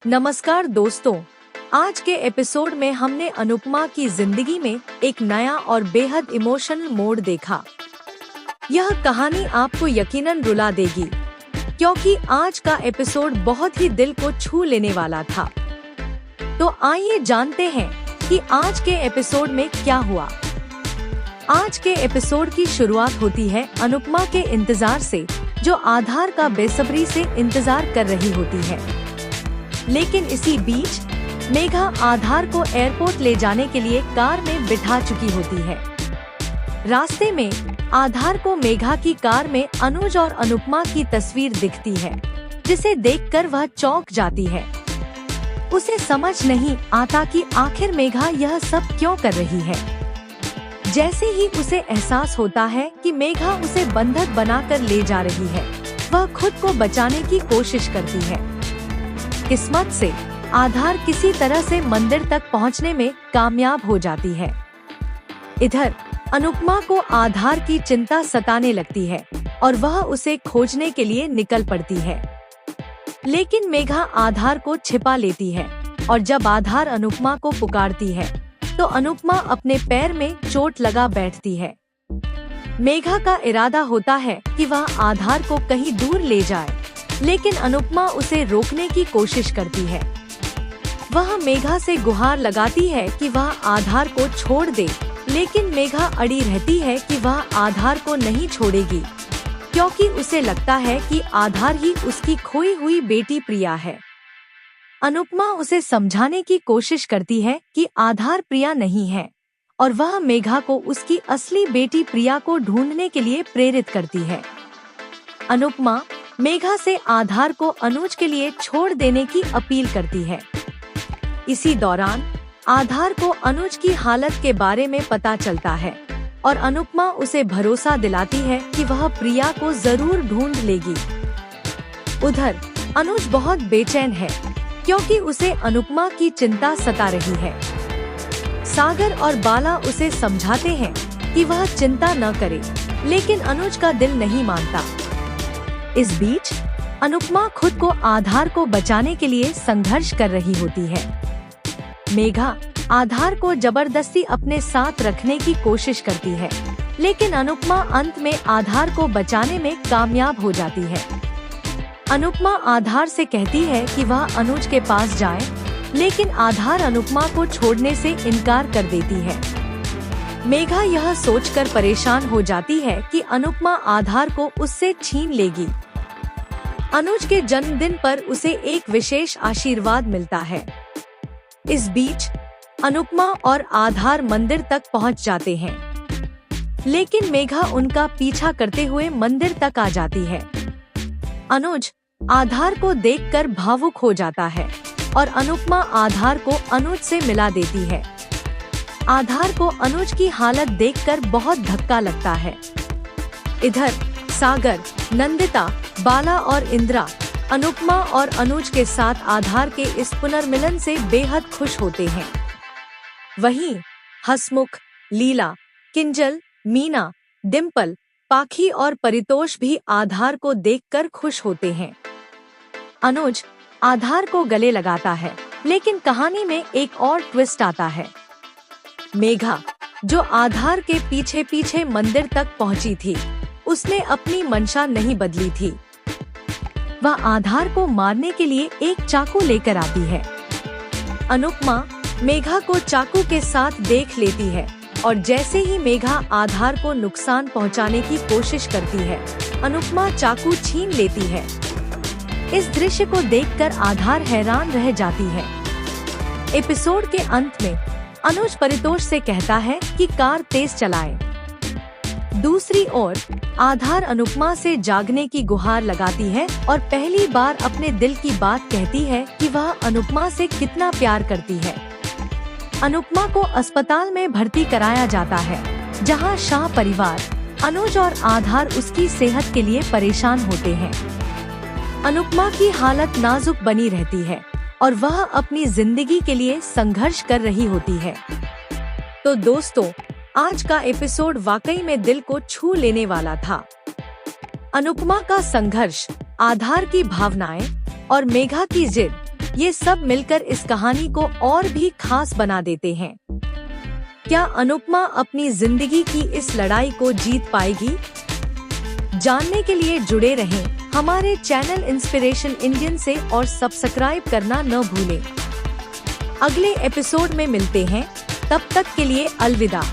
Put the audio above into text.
नमस्कार दोस्तों, आज के एपिसोड में हमने अनुपमा की जिंदगी में एक नया और बेहद इमोशनल मोड़ देखा। यह कहानी आपको यकीनन रुला देगी, क्योंकि आज का एपिसोड बहुत ही दिल को छू लेने वाला था। तो आइए जानते हैं कि आज के एपिसोड में क्या हुआ। आज के एपिसोड की शुरुआत होती है अनुपमा के इंतजार से, जो आधार का बेसब्री से इंतजार कर रही होती है। लेकिन इसी बीच मेघा आधार को एयरपोर्ट ले जाने के लिए कार में बिठा चुकी होती है। रास्ते में आधार को मेघा की कार में अनुज और अनुपमा की तस्वीर दिखती है, जिसे देखकर वह चौंक जाती है। उसे समझ नहीं आता कि आखिर मेघा यह सब क्यों कर रही है। जैसे ही उसे एहसास होता है कि मेघा उसे बंधक बनाकर ले जा रही है, वह खुद को बचाने की कोशिश करती है। किस्मत से आधार किसी तरह से मंदिर तक पहुंचने में कामयाब हो जाती है। इधर अनुपमा को आधार की चिंता सताने लगती है और वह उसे खोजने के लिए निकल पड़ती है। लेकिन मेघा आधार को छिपा लेती है और जब आधार अनुपमा को पुकारती है तो अनुपमा अपने पैर में चोट लगा बैठती है। मेघा का इरादा होता है कि वह आधार को कहीं दूर ले जाए, लेकिन अनुपमा उसे रोकने की कोशिश करती है। वह मेघा से गुहार लगाती है कि वह आधार को छोड़ दे, लेकिन मेघा अड़ी रहती है कि वह आधार को नहीं छोड़ेगी, क्योंकि उसे लगता है कि आधार ही उसकी खोई हुई बेटी प्रिया है। अनुपमा उसे समझाने की कोशिश करती है कि आधार प्रिया नहीं है, और वह मेघा को उसकी असली बेटी प्रिया को ढूंढने के लिए प्रेरित करती है। अनुपमा मेघा से आधार को अनुज के लिए छोड़ देने की अपील करती है। इसी दौरान आधार को अनुज की हालत के बारे में पता चलता है और अनुपमा उसे भरोसा दिलाती है कि वह प्रिया को जरूर ढूंढ लेगी। उधर अनुज बहुत बेचैन है, क्योंकि उसे अनुपमा की चिंता सता रही है। सागर और बाला उसे समझाते हैं कि वह चिंता न करे, लेकिन अनुज का दिल नहीं मानता। इस बीच अनुपमा खुद को आधार को बचाने के लिए संघर्ष कर रही होती है। मेघा आधार को जबरदस्ती अपने साथ रखने की कोशिश करती है, लेकिन अनुपमा अंत में आधार को बचाने में कामयाब हो जाती है। अनुपमा आधार से कहती है कि वह अनुज के पास जाए, लेकिन आधार अनुपमा को छोड़ने से इनकार कर देती है। मेघा यह सोचकर परेशान हो जाती है कि अनुपमा आधार को उससे छीन लेगी। अनुज के जन्मदिन पर उसे एक विशेष आशीर्वाद मिलता है। इस बीच अनुपमा और आधार मंदिर तक पहुंच जाते हैं, लेकिन मेघा उनका पीछा करते हुए मंदिर तक आ जाती है। अनुज आधार को देखकर भावुक हो जाता है और अनुपमा आधार को अनुज से मिला देती है। आधार को अनुज की हालत देखकर बहुत धक्का लगता है। इधर सागर, नंदिता, बाला और इंदिरा अनुपमा और अनुज के साथ आधार के इस पुनर्मिलन से बेहद खुश होते हैं। वहीं हसमुख, लीला, किंजल, मीना, डिम्पल, पाखी और परितोष भी आधार को देखकर खुश होते हैं। अनुज आधार को गले लगाता है, लेकिन कहानी में एक और ट्विस्ट आता है। मेघा, जो आधार के पीछे पीछे मंदिर तक पहुंची थी, उसने अपनी मंशा नहीं बदली थी। वह आधार को मारने के लिए एक चाकू लेकर आती है। अनुपमा मेघा को चाकू के साथ देख लेती है और जैसे ही मेघा आधार को नुकसान पहुंचाने की कोशिश करती है, अनुपमा चाकू छीन लेती है। इस दृश्य को देखकर आधार हैरान रह जाती है। एपिसोड के अंत में अनुज परितोष से कहता है कि कार तेज चलाए। दूसरी ओर आधार अनुपमा से जागने की गुहार लगाती है और पहली बार अपने दिल की बात कहती है कि वह अनुपमा से कितना प्यार करती है। अनुपमा को अस्पताल में भर्ती कराया जाता है, जहां शाह परिवार, अनुज और आधार उसकी सेहत के लिए परेशान होते हैं। अनुपमा की हालत नाजुक बनी रहती है और वह अपनी जिंदगी के लिए संघर्ष कर रही होती है। तो दोस्तों, आज का एपिसोड वाकई में दिल को छू लेने वाला था। अनुपमा का संघर्ष, आधार की भावनाएं और मेघा की जिद ये सब मिलकर इस कहानी को और भी खास बना देते हैं। क्या अनुपमा अपनी जिंदगी की इस लड़ाई को जीत पाएगी? जानने के लिए जुड़े रहें हमारे चैनल इंस्पिरेशन इंडियन से और सब्सक्राइब करना न भूलें। अगले एपिसोड में मिलते हैं, तब तक के लिए अलविदा।